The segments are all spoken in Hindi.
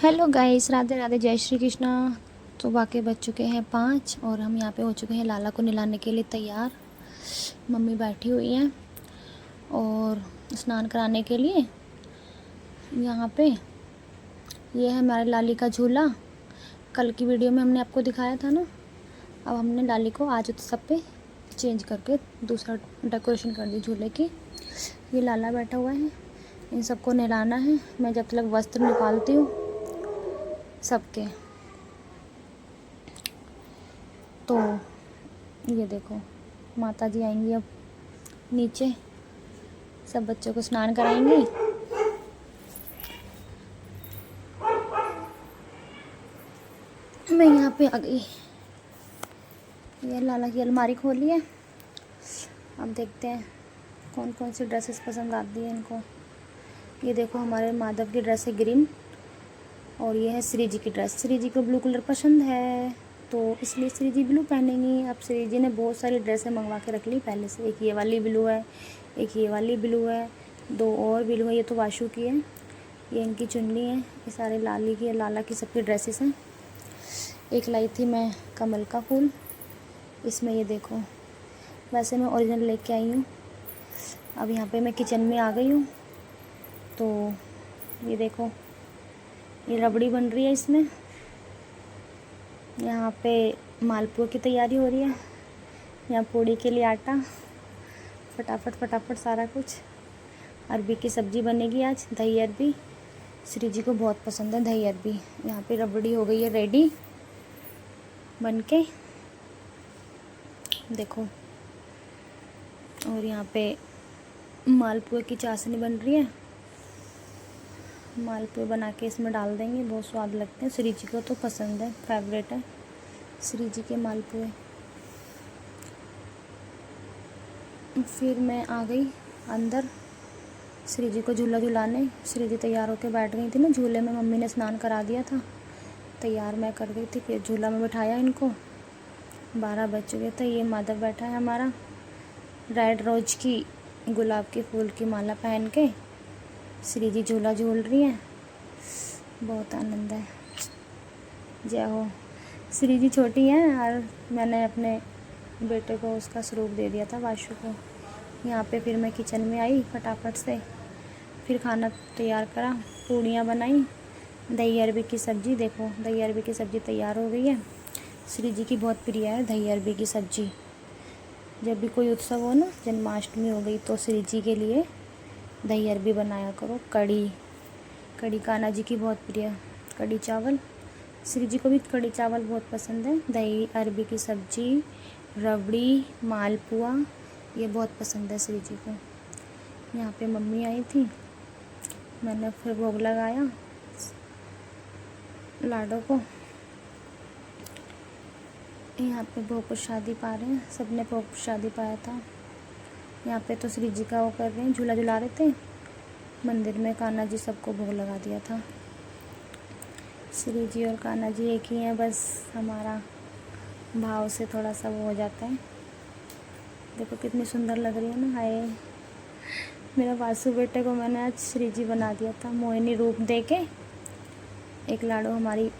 हेलो गाइस, राधे राधे, जय श्री कृष्णा। तो बाकी बज चुके हैं 5 और हम यहाँ पे हो चुके हैं लाला को नहलाने के लिए तैयार। मम्मी बैठी हुई हैं और स्नान कराने के लिए। यहाँ पे ये है हमारे लाली का झूला। कल की वीडियो में हमने आपको दिखाया था ना। अब हमने लाली को आज उत्सव पे चेंज करके दूसरा डेकोरेशन कर दी झूले की। ये लाला बैठा हुआ है, इन सबको नहलाना है। मैं जब तक वस्त्र निकालती हूँ सबके। तो ये देखो माता जी आएंगी अब नीचे, सब बच्चों को स्नान कराएंगी। मैं यहाँ पे आ गई। ये लाला की अलमारी खोली है। अब देखते हैं कौन कौन सी ड्रेसेस पसंद आती है इनको। ये देखो हमारे माधव की ड्रेस है ग्रीन, और ये है श्री जी की ड्रेस। श्री जी को ब्लू कलर पसंद है तो इसलिए श्री जी ब्लू पहनेंगी। अब श्री जी ने बहुत सारी ड्रेसें मंगवा के रख ली पहले से। एक ये वाली ब्लू है, एक ये वाली ब्लू है, 2 और ब्लू है। ये तो वाशु की है, ये इनकी चुन्नी है। ये सारे लाली की, लाला की सबकी ड्रेसेस हैं। एक लाई थी मैं कमल का फूल, इसमें ये देखो। वैसे मैं ओरिजिनल लेके आई हूँ। अब यहाँ पे मैं किचन में आ गई हूँ। तो ये देखो ये रबड़ी बन रही है इसमें। यहाँ पे मालपुआ की तैयारी हो रही है। यहाँ पूड़ी के लिए आटा, फटाफट फटाफट सारा कुछ। अरबी की सब्ज़ी बनेगी आज, दही अरबी। श्री जी को बहुत पसंद है दही अरबी। यहाँ पे रबड़ी हो गई है रेडी बन के, देखो। और यहाँ पे मालपुए की चाशनी बन रही है। मालपुए बना के इसमें डाल देंगे, बहुत स्वाद लगते हैं। श्री जी को तो पसंद है, फेवरेट है श्री जी के मालपुए। फिर मैं आ गई अंदर श्री जी को झूला झुलाने। श्री जी तैयार होकर बैठ गई थी ना झूले में। मम्मी ने स्नान करा दिया था, तैयार मैं कर गई थी। फिर झूला में बिठाया इनको। 12 बज चुके थे। ये माधव बैठा है हमारा, रेड रोज की गुलाब के फूल की माला पहन के। श्री जी झूला झूल रही हैं, बहुत आनंद है। जय हो। श्री जी छोटी हैं और मैंने अपने बेटे को उसका स्वरूप दे दिया था, वाशु को। यहाँ पे फिर मैं किचन में आई फटाफट से। फिर खाना तैयार करा, पूड़ियाँ बनाई, दही अरबी की सब्ज़ी। देखो दही अरबी की सब्ज़ी तैयार हो गई है। श्री जी की बहुत प्रिय है दही अरबी की सब्ज़ी। जब भी कोई उत्सव हो ना, जन्माष्टमी हो गई, तो श्री जी के लिए दही अरबी बनाया करो। कड़ी कान्हा जी की बहुत प्रिय। कड़ी चावल, श्री जी को भी कड़ी चावल बहुत पसंद है। दही अरबी की सब्ज़ी, रबड़ी, मालपुआ, ये बहुत पसंद है श्री जी को। यहाँ पे मम्मी आई थी, मैंने फिर भोग लगाया लाडो को। यहाँ पे भोग प्रसादी पा रहे हैं, सबने भोग प्रसादी पाया था। यहाँ पे तो श्री जी का वो कर रहे हैं, झूला झुला रहे थे। मंदिर में कान्हा जी सबको भोग लगा दिया था। श्री जी और कान्हा जी एक ही हैं, बस हमारा भाव से थोड़ा सा वो हो जाता है। देखो कितनी सुंदर लग रही है ना। हाय, मेरा वासु बेटे को मैंने आज श्री जी बना दिया था मोहिनी रूप दे के। एक लाडो हमारी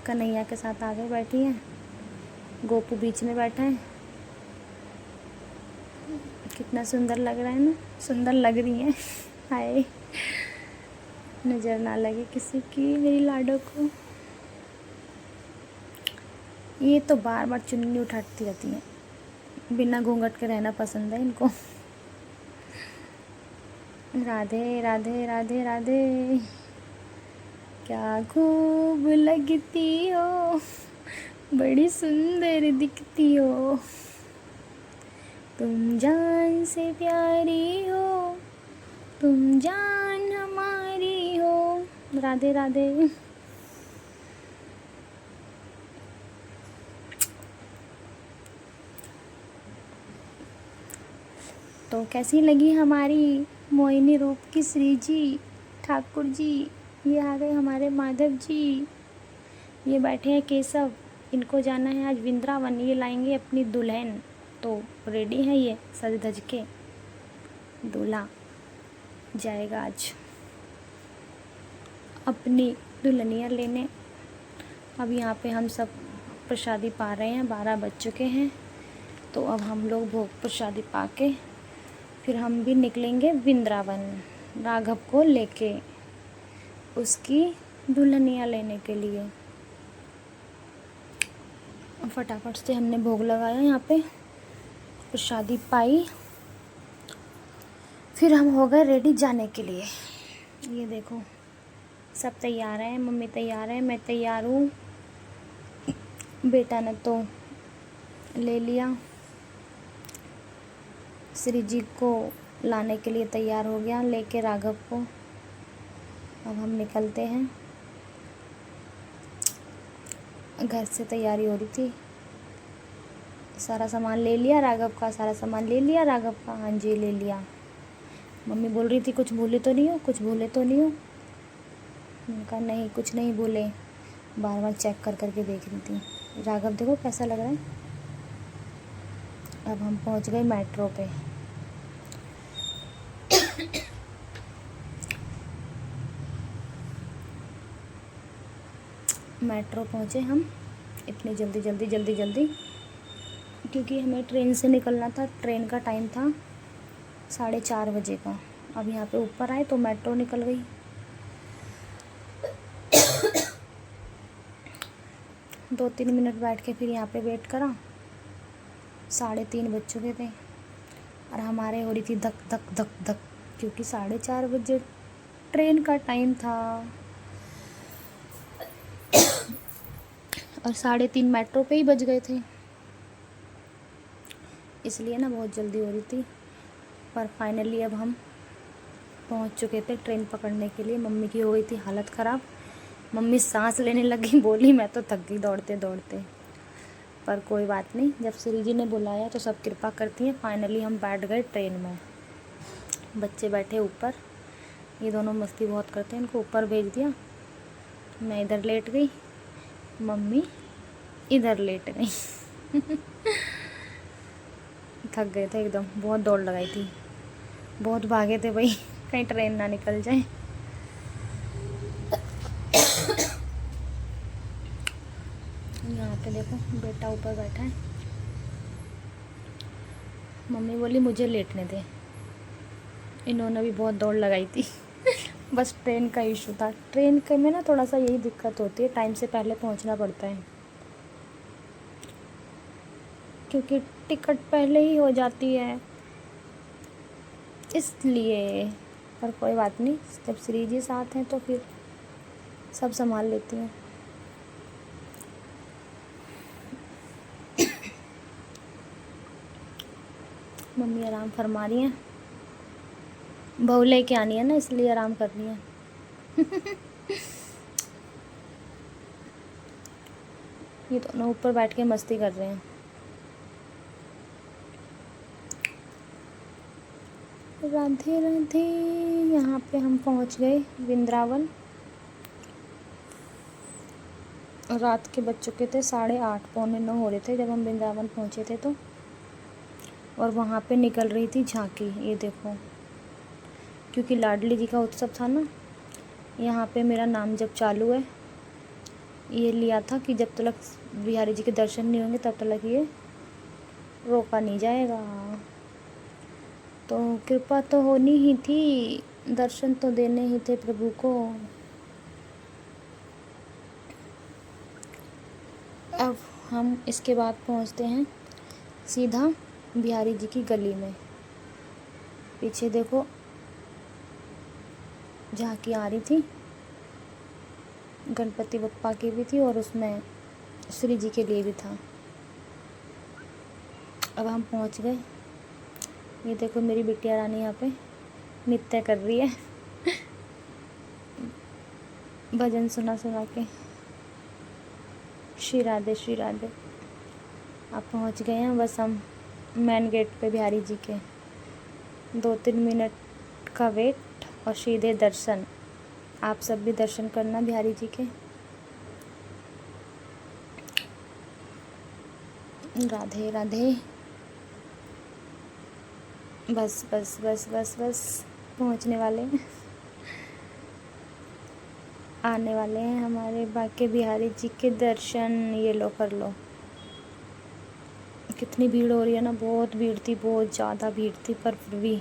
कन्हैया के साथ आगे बैठी है, गोपू बीच में बैठा है। कितना सुंदर लग रहा है ना, सुंदर लग रही है। हाय, नज़र ना लगे किसी की मेरी लाडो को। ये तो बार बार चुन्नी उठाती रहती हैं, बिना घूंघट के रहना पसंद है इनको। राधे राधे राधे राधे, क्या खूब लगती हो, बड़ी सुंदर दिखती हो, तुम जान से प्यारी हो, तुम जान हमारी हो। राधे राधे। तो कैसी लगी हमारी मोहिनी रूप की श्री जी ठाकुर जी। ये आ गए हमारे माधव जी, ये बैठे हैं केशव। इनको जाना है आज वृंदावन, ये लाएंगे अपनी दुल्हन। तो रेडी है ये सज धज के, दूल्हा जाएगा आज अपनी दुल्हनिया लेने। अब यहाँ पे हम सब प्रसादी पा रहे हैं, 12 बज चुके हैं। तो अब हम लोग भोग प्रसादी पा के फिर हम भी निकलेंगे वृंदावन, राघव को लेके उसकी दुल्हनिया लेने के लिए। फटाफट से हमने भोग लगाया, यहाँ पे प्रसादी पाई, फिर हम हो गए रेडी जाने के लिए। ये देखो सब तैयार हैं, मम्मी तैयार है, मैं तैयार हूँ, बेटा ने तो ले लिया, श्री जी को लाने के लिए तैयार हो गया लेके राघव को। अब हम निकलते हैं, घर से तैयारी हो रही थी, सारा सामान ले लिया राघव का, सारा सामान ले लिया राघव का, हाँ जी ले लिया। मम्मी बोल रही थी कुछ भूले तो नहीं हो, कुछ भूले तो नहीं हो। मैंने कहा नहीं कुछ नहीं भूले, बार बार चेक कर करके देख रही थी। राघव देखो कैसा लग रहा है। अब हम पहुंच गए मेट्रो पे। मेट्रो पहुंचे हम इतनी जल्दी क्योंकि हमें ट्रेन से निकलना था। ट्रेन का टाइम था 4:30 बजे का। अब यहाँ पे ऊपर आए तो मेट्रो निकल गई। दो 3 मिनट बैठ के फिर यहाँ पे वेट करा। 3:30 बज चुके थे और हमारे हो रही थी धक धक धक धक, क्योंकि 4:30 बजे ट्रेन का टाइम था और 3:30 मेट्रो पे ही बज गए थे, इसलिए ना बहुत जल्दी हो रही थी। पर फाइनली अब हम पहुंच चुके थे ट्रेन पकड़ने के लिए। मम्मी की हो गई थी हालत ख़राब, मम्मी सांस लेने लगी, बोली मैं तो थक गई दौड़ते दौड़ते। पर कोई बात नहीं, जब श्री जी ने बुलाया तो सब कृपा करती हैं। फाइनली हम बैठ गए ट्रेन में, बच्चे बैठे ऊपर, ये दोनों मस्ती बहुत करते हैं, इनको ऊपर भेज दिया। मैं इधर लेट गई, मम्मी इधर लेट गई। थक गए थे एकदम, बहुत दौड़ लगाई थी, बहुत भागे थे भाई, कहीं ट्रेन ना निकल जाए। यहाँ पे देखो बेटा ऊपर बैठा है, मम्मी बोली मुझे लेटने दे। इन्होंने भी बहुत दौड़ लगाई थी। बस ट्रेन का इशू था। ट्रेन के में ना थोड़ा सा यही दिक्कत होती है, टाइम से पहले पहुंचना पड़ता है, क्योंकि टिकट पहले ही हो जाती है इसलिए। पर कोई बात नहीं, जब श्री जी साथ हैं तो फिर सब संभाल लेती हैं। मम्मी आराम फरमा रही हैं, बहू लेके आनी है ना इसलिए आराम कर रही हैं। ये दोनों ऊपर बैठ के मस्ती कर रहे हैं। राधे राधे। यहाँ पे हम पहुँच गए वृंदावन। रात के बज चुके थे 8:30, 8:45 हो रहे थे जब हम वृंदावन पहुँचे थे तो। और वहाँ पे निकल रही थी झांकी, ये देखो, क्योंकि लाडली जी का उत्सव था ना। यहाँ पे मेरा नाम जब चालू है, ये लिया था कि जब तक बिहारी जी के दर्शन नहीं होंगे तब तक ये रोका नहीं जाएगा। तो कृपा तो होनी ही थी, दर्शन तो देने ही थे प्रभु को। अब हम इसके बाद पहुंचते हैं सीधा बिहारी जी की गली में। पीछे देखो झांकी आ रही थी, गणपति बप्पा की भी थी और उसमें श्री जी के लिए भी था। अब हम पहुंच गए। ये देखो मेरी बिटिया रानी यहाँ पे नृत्य कर रही है, भजन सुना सुना के। श्री राधे श्री राधे। अब पहुँच गए हैं बस हम मेन गेट पे बिहारी जी के। 2-3 मिनट का वेट और सीधे दर्शन। आप सब भी दर्शन करना बिहारी जी के। राधे राधे। बस बस बस बस बस पहुंचने वाले हैं। आने वाले हैं हमारे बांके बिहारी जी के दर्शन। ये लो कर लो। कितनी भीड़ हो रही है ना, बहुत भीड़ थी, बहुत ज़्यादा भीड़ थी, पर फिर भी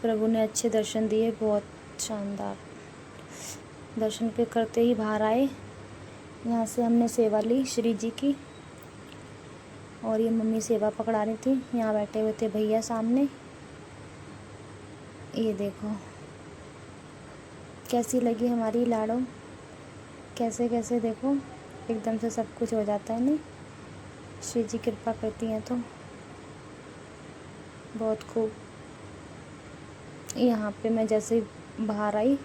प्रभु ने अच्छे दर्शन दिए, बहुत शानदार दर्शन के करते ही बाहर आए। यहाँ से हमने सेवा ली श्री जी की, और ये मम्मी सेवा पकड़ा रही थी। यहाँ बैठे हुए थे भैया सामने। ये देखो कैसी लगी हमारी लाडो, कैसे कैसे देखो एकदम से सब कुछ हो जाता है नहीं, श्री जी कृपा करती हैं तो बहुत खूब। यहाँ पे मैं जैसे बाहर आई,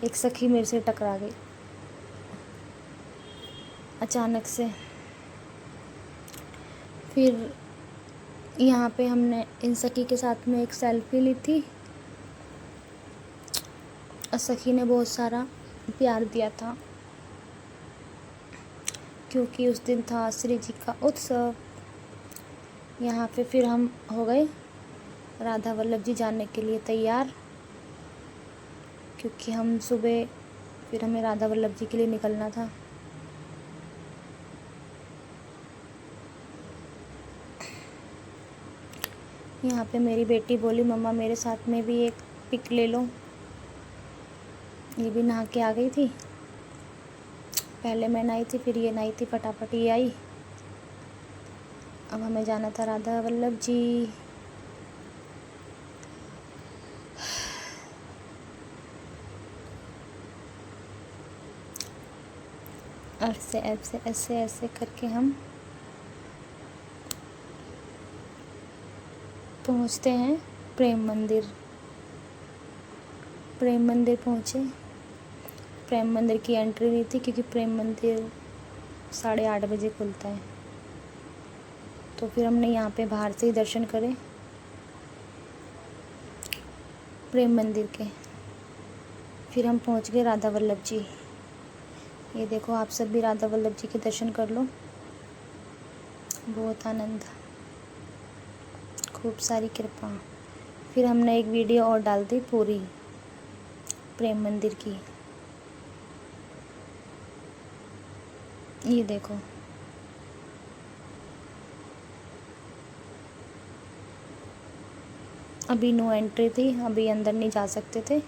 एक सखी मेरे से टकरा गई अचानक से। फिर यहाँ पे हमने इन सखी के साथ में एक सेल्फी ली थी, और सखी ने बहुत सारा प्यार दिया था, क्योंकि उस दिन था श्री जी का उत्सव। यहाँ पे फिर हम हो गए राधा वल्लभ जी जाने के लिए तैयार, क्योंकि हम सुबह फिर हमें राधा वल्लभ जी के लिए निकलना था। यहाँ पे मेरी बेटी बोली मम्मा मेरे साथ में भी एक पिक ले लो। ये भी नहा के आ गई थी, पहले मैं नहाई थी फिर ये नहाई थी, फटाफट ये आई। अब हमें जाना था राधा वल्लभ जी। ऐसे ऐसे ऐसे ऐसे करके हम पहुँचते हैं प्रेम मंदिर। प्रेम मंदिर पहुँचे। प्रेम मंदिर की एंट्री नहीं थी, क्योंकि प्रेम मंदिर 8:30 बजे खुलता है, तो फिर हमने यहाँ पे बाहर से ही दर्शन करे प्रेम मंदिर के। फिर हम पहुँच गए राधा वल्लभ जी। ये देखो आप सब भी राधा वल्लभ जी के दर्शन कर लो, बहुत आनंद, खूब सारी कृपा। फिर हमने एक वीडियो और डाल दी पूरी प्रेम मंदिर की। ये देखो अभी नो एंट्री थी, अभी अंदर नहीं जा सकते थे,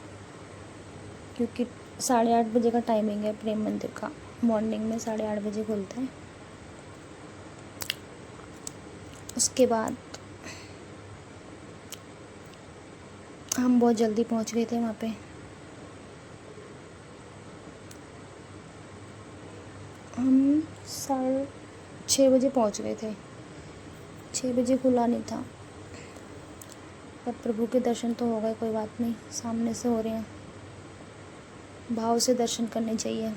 क्योंकि 8:30 बजे का टाइमिंग है प्रेम मंदिर का। मॉर्निंग में 8:30 बजे खुलता है। उसके बाद हम बहुत जल्दी पहुंच गए थे वहाँ पे। हम 6:30 बजे पहुंच गए थे, 6 बजे खुला नहीं था, पर प्रभु के दर्शन तो हो गए, कोई बात नहीं, सामने से हो रहे हैं, भाव से दर्शन करने चाहिए।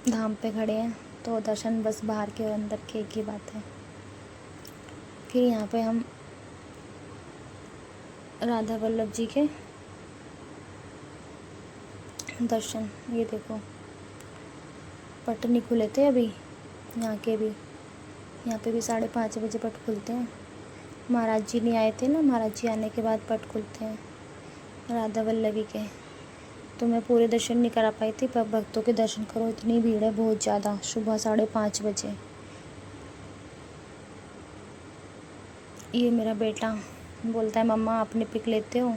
धाम पे खड़े हैं तो दर्शन बस बाहर के और अंदर के एक ही बात है। फिर यहाँ पे हम राधा वल्लभ जी के दर्शन, ये देखो पट नहीं खुले थे अभी, यहाँ के भी, यहाँ पे भी 5:30 बजे पट खुलते हैं। महाराज जी नहीं आए थे ना, महाराज जी आने के बाद पट खुलते हैं राधा वल्लभी के। तो मैं पूरे दर्शन नहीं करा पाई थी, पर भक्तों के दर्शन करो, इतनी भीड़ है बहुत ज़्यादा, सुबह 5:30 बजे। ये मेरा बेटा बोलता है मम्मा अपनी पिक लेते हो,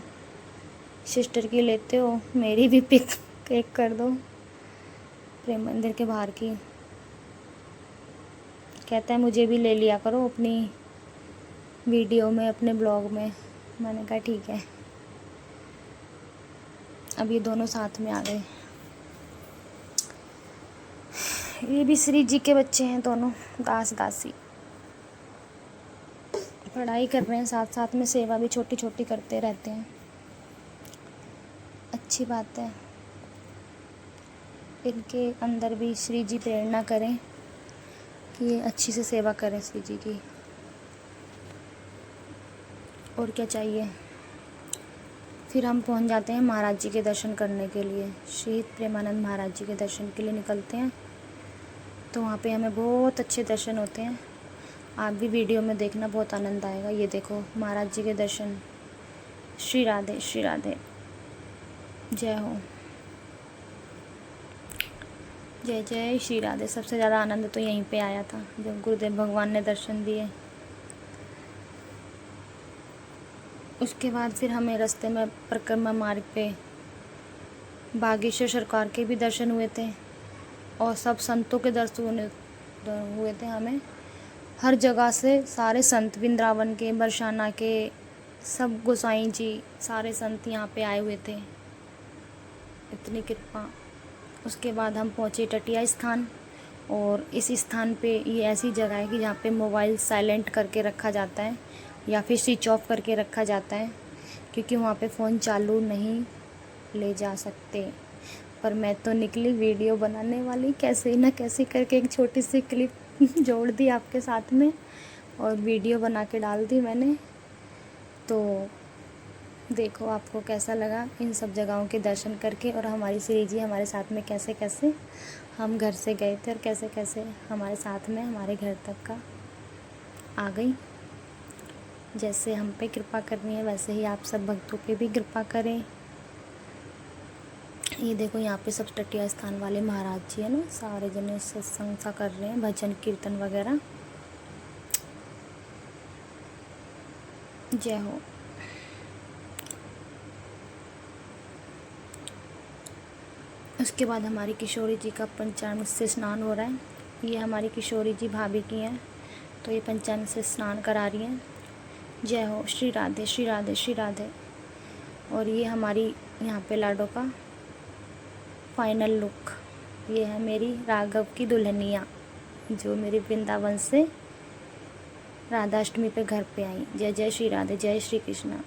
सिस्टर की लेते हो, मेरी भी पिक एक कर दो प्रेम मंदिर के बाहर की। कहता है मुझे भी ले लिया करो अपनी वीडियो में, अपने ब्लॉग में। मैंने कहा ठीक है। अब ये दोनों साथ में आ गए। ये भी श्री जी के बच्चे हैं दोनों, दास दासी, पढ़ाई कर रहे हैं, साथ साथ में सेवा भी छोटी छोटी करते रहते हैं। अच्छी बात है, इनके अंदर भी श्री जी प्रेरणा करें कि ये अच्छी से सेवा करें श्री जी की। और क्या चाहिए। फिर हम पहुंच जाते हैं महाराज जी के दर्शन करने के लिए। शहीद प्रेमानंद महाराज जी के दर्शन के लिए निकलते हैं, तो वहाँ पे हमें बहुत अच्छे दर्शन होते हैं। आप भी वीडियो में देखना, बहुत आनंद आएगा। ये देखो महाराज जी के दर्शन। श्री राधे, श्री राधे, जय हो। जय जय श्री राधे। सबसे ज़्यादा आनंद तो यहीं पे आया था जब गुरुदेव भगवान ने दर्शन दिए। उसके बाद फिर हमें रास्ते में परिक्रमा मार्ग पे बागेश्वर सरकार के भी दर्शन हुए थे और सब संतों के दर्शन हुए थे। हमें हर जगह से सारे संत, वृंदावन के, बरसाना के, सब गोसाई जी, सारे संत यहाँ पे आए हुए थे। इतनी कृपा। उसके बाद हम पहुँचे टटिया स्थान, और इस स्थान पे ये ऐसी जगह है कि जहाँ पे मोबाइल साइलेंट करके रखा जाता है या फिर स्विच ऑफ करके रखा जाता है, क्योंकि वहाँ पे फ़ोन चालू नहीं ले जा सकते। पर मैं तो निकली वीडियो बनाने वाली, कैसे ना कैसे करके एक छोटी सी क्लिप जोड़ दी आपके साथ में और वीडियो बना के डाल दी मैंने। तो देखो आपको कैसा लगा इन सब जगहों के दर्शन करके, और हमारी श्री जी हमारे साथ में कैसे कैसे हम घर से गए थे और कैसे कैसे हमारे साथ में हमारे घर तक का आ गई। जैसे हम पे कृपा करनी है वैसे ही आप सब भक्तों पे भी कृपा करें। ये देखो यहाँ पे सब टटिया स्थान वाले महाराज जी है ना, सारे जने सत्संग सा कर रहे हैं, भजन कीर्तन वगैरह। जय हो। उसके बाद हमारी किशोरी जी का पंचामृत से स्नान हो रहा है। ये हमारी किशोरी जी भाभी की हैं, तो ये पंचामृत से स्नान करा रही हैं। जय हो। श्री राधे श्री राधे श्री राधे। और ये हमारी यहाँ पे लाडो का फाइनल लुक। ये है मेरी राघव की दुल्हनिया, जो मेरी वृंदावन से राधाष्टमी पे घर पे आई। जय जय श्री राधे, जय श्री कृष्णा।